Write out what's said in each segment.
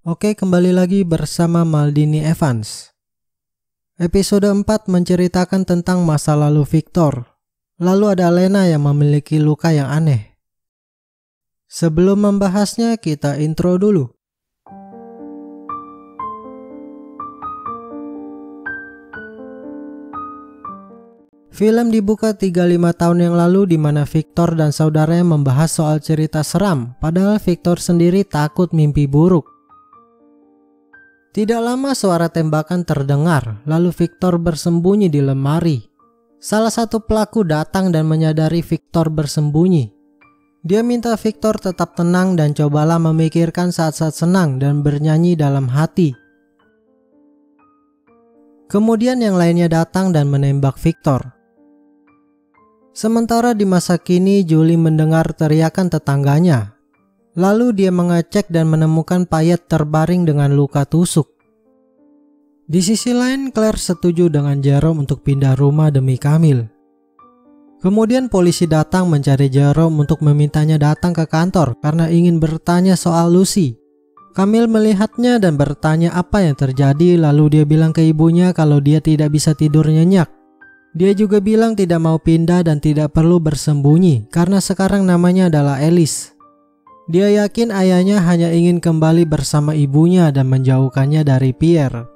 Oke, kembali lagi bersama Maldini Evans. Episode 4 menceritakan tentang masa lalu Victor. Lalu ada Lena yang memiliki luka yang aneh. Sebelum membahasnya, kita intro dulu. Film dibuka 35 tahun yang lalu di mana Victor dan saudaranya membahas soal cerita seram, padahal Victor sendiri takut mimpi buruk. Tidak lama suara tembakan terdengar, lalu Victor bersembunyi di lemari. Salah satu pelaku datang dan menyadari Victor bersembunyi. Dia minta Victor tetap tenang dan cobalah memikirkan saat-saat senang dan bernyanyi dalam hati. Kemudian yang lainnya datang dan menembak Victor. Sementara di masa kini, Julie mendengar teriakan tetangganya. Lalu dia mengecek dan menemukan Payet terbaring dengan luka tusuk. Di sisi lain, Claire setuju dengan Jerome untuk pindah rumah demi Camille. Kemudian polisi datang mencari Jerome untuk memintanya datang ke kantor karena ingin bertanya soal Lucy. Camille melihatnya dan bertanya apa yang terjadi, lalu dia bilang ke ibunya kalau dia tidak bisa tidur nyenyak. Dia juga bilang tidak mau pindah dan tidak perlu bersembunyi karena sekarang namanya adalah Alice. Dia yakin ayahnya hanya ingin kembali bersama ibunya dan menjauhkannya dari Pierre.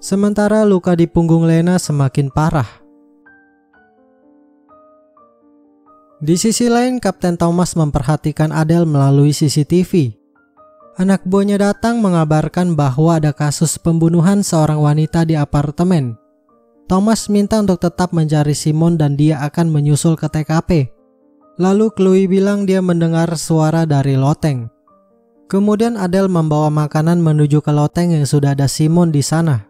Sementara luka di punggung Lena semakin parah. Di sisi lain, Kapten Thomas memperhatikan Adele melalui CCTV. Anak buahnya datang mengabarkan bahwa ada kasus pembunuhan seorang wanita di apartemen. Thomas minta untuk tetap mencari Simon dan dia akan menyusul ke TKP. Lalu Chloe bilang dia mendengar suara dari loteng. Kemudian Adele membawa makanan menuju ke loteng yang sudah ada Simon di sana.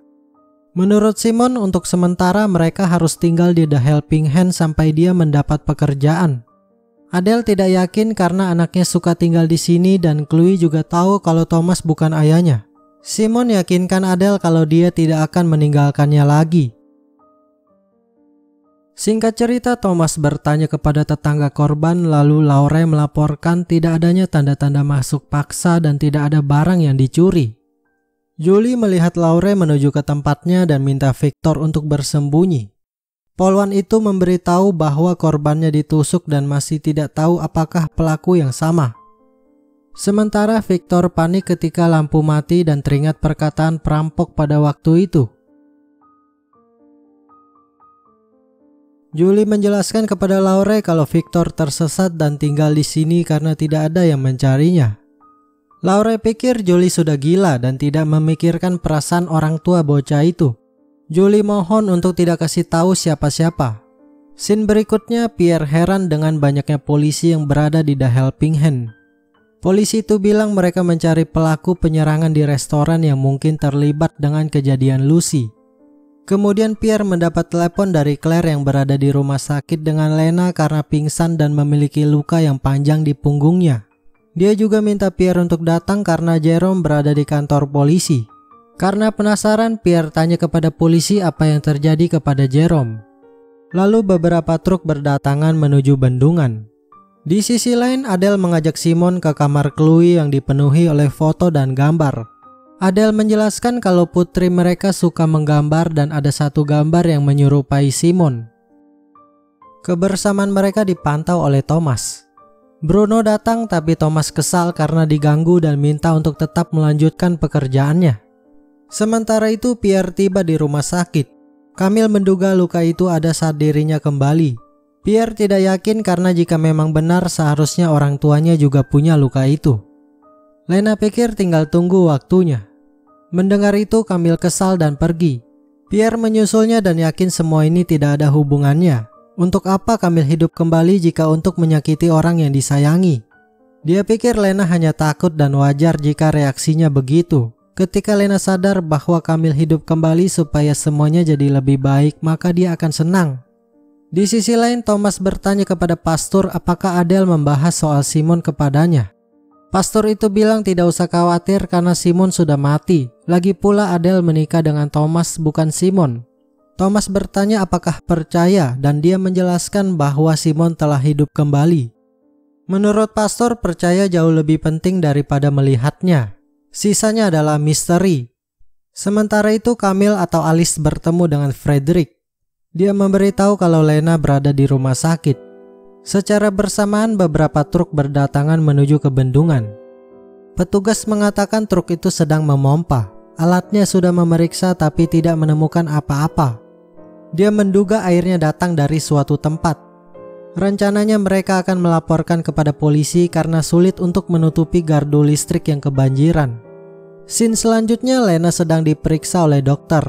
Menurut Simon, untuk sementara mereka harus tinggal di The Helping Hand sampai dia mendapat pekerjaan. Adele tidak yakin karena anaknya suka tinggal di sini dan Chloe juga tahu kalau Thomas bukan ayahnya. Simon yakinkan Adele kalau dia tidak akan meninggalkannya lagi. Singkat cerita, Thomas bertanya kepada tetangga korban, lalu Laure melaporkan tidak adanya tanda-tanda masuk paksa dan tidak ada barang yang dicuri. Julie melihat Laure menuju ke tempatnya dan minta Victor untuk bersembunyi. Polwan itu memberitahu bahwa korbannya ditusuk dan masih tidak tahu apakah pelaku yang sama. Sementara Victor panik ketika lampu mati dan teringat perkataan perampok pada waktu itu. Julie menjelaskan kepada Laure kalau Victor tersesat dan tinggal di sini karena tidak ada yang mencarinya. Laure pikir Julie sudah gila dan tidak memikirkan perasaan orang tua bocah itu. Julie mohon untuk tidak kasih tahu siapa-siapa. Scene berikutnya, Pierre heran dengan banyaknya polisi yang berada di The Helping Hand. Polisi itu bilang mereka mencari pelaku penyerangan di restoran yang mungkin terlibat dengan kejadian Lucy. Kemudian Pierre mendapat telepon dari Claire yang berada di rumah sakit dengan Lena karena pingsan dan memiliki luka yang panjang di punggungnya. Dia juga minta Pierre untuk datang karena Jerome berada di kantor polisi. Karena penasaran, Pierre tanya kepada polisi apa yang terjadi kepada Jerome. Lalu beberapa truk berdatangan menuju bendungan. Di sisi lain, Adele mengajak Simon ke kamar Chloe yang dipenuhi oleh foto dan gambar. Adele menjelaskan kalau putri mereka suka menggambar dan ada satu gambar yang menyerupai Simon. Kebersamaan mereka dipantau oleh Thomas. Bruno datang tapi Thomas kesal karena diganggu dan minta untuk tetap melanjutkan pekerjaannya. Sementara itu Pierre tiba di rumah sakit. Camille menduga luka itu ada saat dirinya kembali. Pierre tidak yakin karena jika memang benar seharusnya orang tuanya juga punya luka itu. Lena pikir tinggal tunggu waktunya. Mendengar itu Camille kesal dan pergi. Pierre menyusulnya dan yakin semua ini tidak ada hubungannya. Untuk apa Camille hidup kembali jika untuk menyakiti orang yang disayangi? Dia pikir Lena hanya takut dan wajar jika reaksinya begitu. Ketika Lena sadar bahwa Camille hidup kembali supaya semuanya jadi lebih baik, maka dia akan senang. Di sisi lain, Thomas bertanya kepada pastor apakah Adele membahas soal Simon kepadanya. Pastor itu bilang tidak usah khawatir karena Simon sudah mati. Lagi pula Adele menikah dengan Thomas bukan Simon. Thomas bertanya apakah percaya dan dia menjelaskan bahwa Simon telah hidup kembali. Menurut pastor, percaya jauh lebih penting daripada melihatnya. Sisanya adalah misteri. Sementara itu Camille atau Alice bertemu dengan Frederick. Dia memberitahu kalau Lena berada di rumah sakit. Secara bersamaan beberapa truk berdatangan menuju ke bendungan. Petugas mengatakan truk itu sedang memompa. Alatnya sudah memeriksa tapi tidak menemukan apa-apa. Dia menduga airnya datang dari suatu tempat. Rencananya mereka akan melaporkan kepada polisi karena sulit untuk menutupi gardu listrik yang kebanjiran. Scene selanjutnya Lena sedang diperiksa oleh dokter.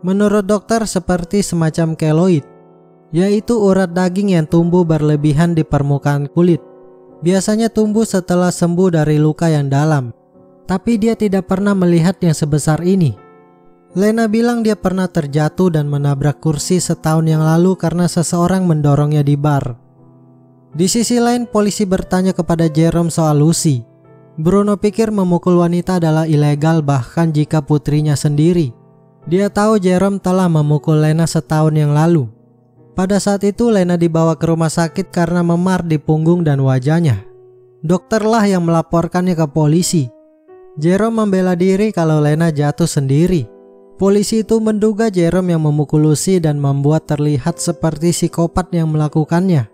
Menurut dokter seperti semacam keloid, yaitu urat daging yang tumbuh berlebihan di permukaan kulit. Biasanya tumbuh setelah sembuh dari luka yang dalam. Tapi dia tidak pernah melihat yang sebesar ini. Lena bilang dia pernah terjatuh dan menabrak kursi setahun yang lalu karena seseorang mendorongnya di bar. Di sisi lain, polisi bertanya kepada Jerome soal Lucy. Bruno pikir memukul wanita adalah ilegal bahkan jika putrinya sendiri. Dia tahu Jerome telah memukul Lena setahun yang lalu. Pada saat itu Lena dibawa ke rumah sakit karena memar di punggung dan wajahnya. Dokterlah yang melaporkannya ke polisi. Jerome membela diri kalau Lena jatuh sendiri. Polisi itu menduga Jerome yang memukul Lucy dan membuat terlihat seperti psikopat yang melakukannya.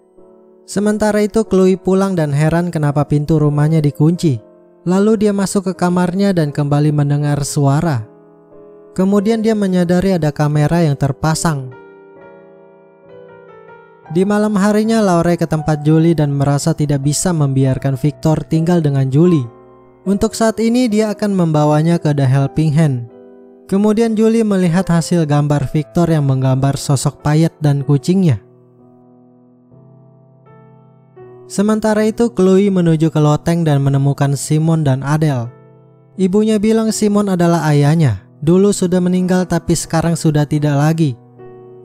Sementara itu Chloe pulang dan heran kenapa pintu rumahnya dikunci. Lalu dia masuk ke kamarnya dan kembali mendengar suara. Kemudian dia menyadari ada kamera yang terpasang. Di malam harinya Laurie ke tempat Julie dan merasa tidak bisa membiarkan Victor tinggal dengan Julie. Untuk saat ini dia akan membawanya ke The Helping Hand. Kemudian Julie melihat hasil gambar Victor yang menggambar sosok Payet dan kucingnya. Sementara itu Chloe menuju ke loteng dan menemukan Simon dan Adele. Ibunya bilang Simon adalah ayahnya. Dulu sudah meninggal tapi sekarang sudah tidak lagi.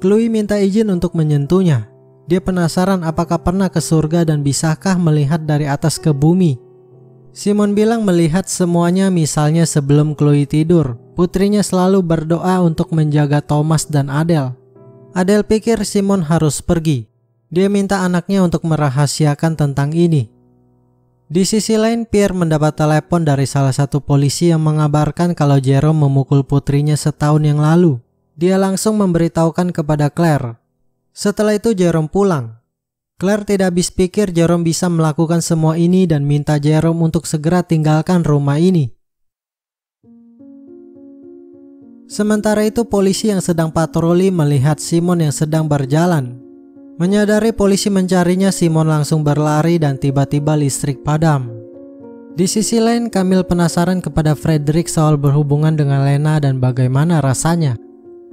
Chloe minta izin untuk menyentuhnya. Dia penasaran apakah pernah ke surga dan bisakah melihat dari atas ke bumi. Simon bilang melihat semuanya, misalnya sebelum Chloe tidur. Putrinya selalu berdoa untuk menjaga Thomas dan Adele. Adele pikir Simon harus pergi. Dia minta anaknya untuk merahasiakan tentang ini. Di sisi lain, Pierre mendapat telepon dari salah satu polisi yang mengabarkan kalau Jerome memukul putrinya setahun yang lalu. Dia langsung memberitahukan kepada Claire. Setelah itu Jerome pulang. Claire tidak habis pikir Jerome bisa melakukan semua ini dan minta Jerome untuk segera tinggalkan rumah ini. Sementara itu polisi yang sedang patroli melihat Simon yang sedang berjalan. Menyadari polisi mencarinya, Simon langsung berlari dan tiba-tiba listrik padam. Di sisi lain, Camille penasaran kepada Frederick soal berhubungan dengan Lena dan bagaimana rasanya.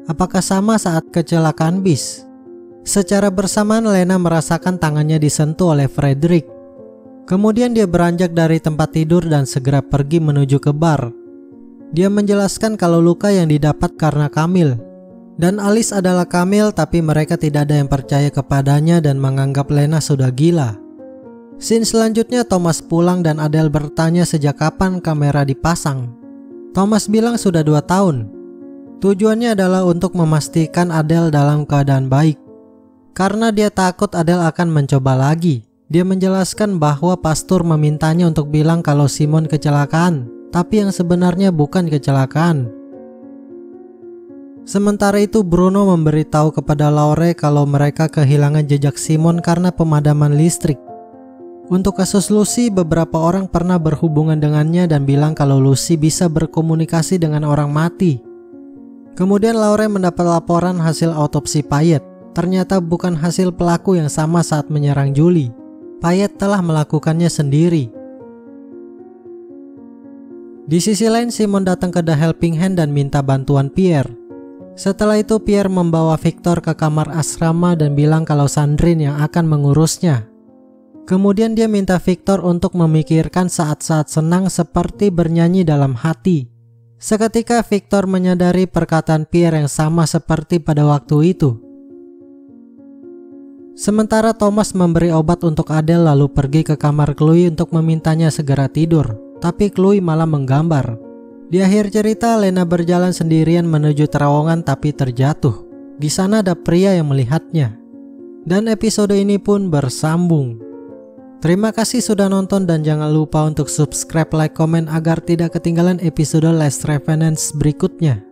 Apakah sama saat kecelakaan bis? Secara bersamaan Lena merasakan tangannya disentuh oleh Frederick. Kemudian dia beranjak dari tempat tidur dan segera pergi menuju ke bar. Dia menjelaskan kalau luka yang didapat karena Camille. Dan Alice adalah Camille, tapi mereka tidak ada yang percaya kepadanya dan menganggap Lena sudah gila. Scene selanjutnya Thomas pulang dan Adele bertanya sejak kapan kamera dipasang. Thomas bilang sudah 2 tahun. Tujuannya adalah untuk memastikan Adele dalam keadaan baik. Karena dia takut Adele akan mencoba lagi. Dia menjelaskan bahwa pastor memintanya untuk bilang kalau Simon kecelakaan, tapi yang sebenarnya bukan kecelakaan. Sementara itu Bruno memberitahu kepada Laurie kalau mereka kehilangan jejak Simon karena pemadaman listrik. Untuk kasus Lucy, beberapa orang pernah berhubungan dengannya dan bilang kalau Lucy bisa berkomunikasi dengan orang mati. Kemudian Laurie mendapat laporan hasil autopsi Payet. Ternyata bukan hasil pelaku yang sama saat menyerang Julie. Payet telah melakukannya sendiri. Di sisi lain, Simon datang ke The Helping Hand dan minta bantuan Pierre. Setelah itu Pierre membawa Victor ke kamar asrama dan bilang kalau Sandrine yang akan mengurusnya. Kemudian dia minta Victor untuk memikirkan saat-saat senang seperti bernyanyi dalam hati. Seketika Victor menyadari perkataan Pierre yang sama seperti pada waktu itu. Sementara Thomas memberi obat untuk Adele lalu pergi ke kamar Chloe untuk memintanya segera tidur. Tapi Chloe malah menggambar. Di akhir cerita, Lena berjalan sendirian menuju terowongan tapi terjatuh. Di sana ada pria yang melihatnya. Dan episode ini pun bersambung. Terima kasih sudah nonton dan jangan lupa untuk subscribe, like, komen agar tidak ketinggalan episode Last Revenants berikutnya.